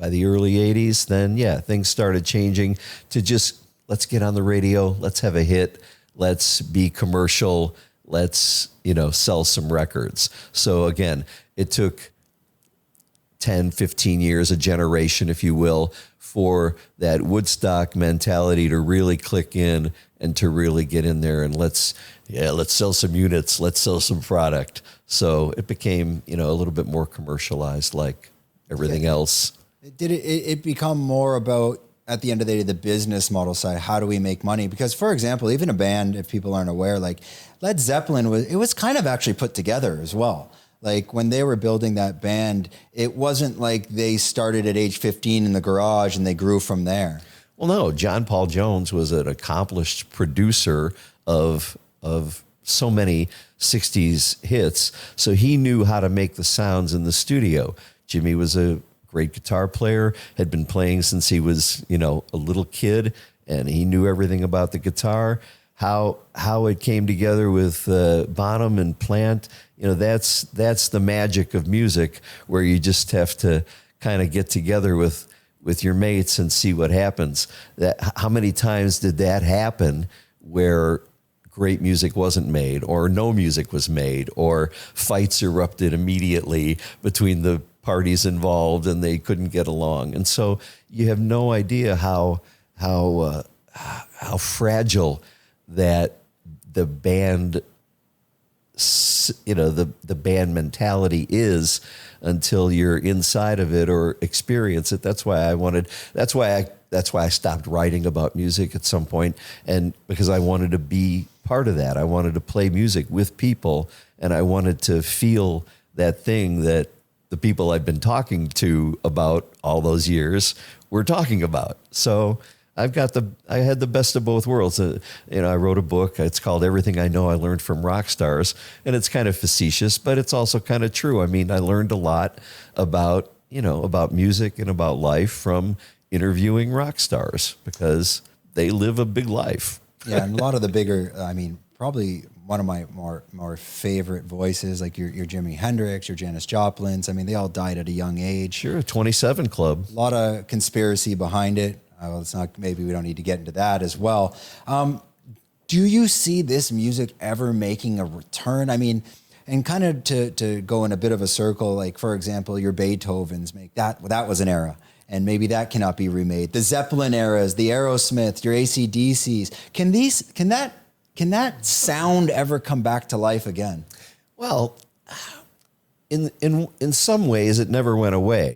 by the early 80s, then yeah, things started changing to just, let's get on the radio, let's have a hit, let's be commercial, let's, sell some records. So again, it took 10, 15 years, a generation, if you will, for that Woodstock mentality to really click in and to really get in there and let's sell some units, let's sell some product. So it became, a little bit more commercialized like everything else. Did it become more about, at the end of the day, the business model side? How do we make money? Because, for example, even a band, if people aren't aware, like Led Zeppelin was kind of actually put together as well. Like when they were building that band, it wasn't like they started at age 15 in the garage and they grew from there. Well, no, John Paul Jones was an accomplished producer of so many 60s hits. So he knew how to make the sounds in the studio. Jimmy was a great guitar player, had been playing since he was, a little kid, and he knew everything about the guitar. How it came together with Bonham and Plant, that's the magic of music, where you just have to kind of get together with your mates and see what happens. How many times did that happen where great music wasn't made, or no music was made, or fights erupted immediately between the parties involved and they couldn't get along? And so you have no idea how fragile that the band, the band mentality is until you're inside of it or experience it. That's why I stopped writing about music at some point, and because I wanted to be part of that. I wanted to play music with people, and I wanted to feel that thing that the people I've been talking to about all those years were talking about. So I had the best of both worlds. I wrote a book. It's called Everything I Know I Learned from Rock Stars, and it's kind of facetious, but it's also kind of true. I mean, I learned a lot about music and about life from interviewing rock stars, because they live a big life. Yeah, and a lot of the bigger, probably one of my more favorite voices, like your Jimi Hendrix, your Janis Joplins. They all died at a young age. Sure, 27 Club. A lot of conspiracy behind it. It's not, maybe we don't need to get into that as well. Do you see this music ever making a return? And kind of to go in a bit of a circle, like, for example, your Beethovens, that was an era, and maybe that cannot be remade. The Zeppelin eras, the Aerosmith, your AC/DCs. Can that sound ever come back to life again? Well, in some ways, it never went away.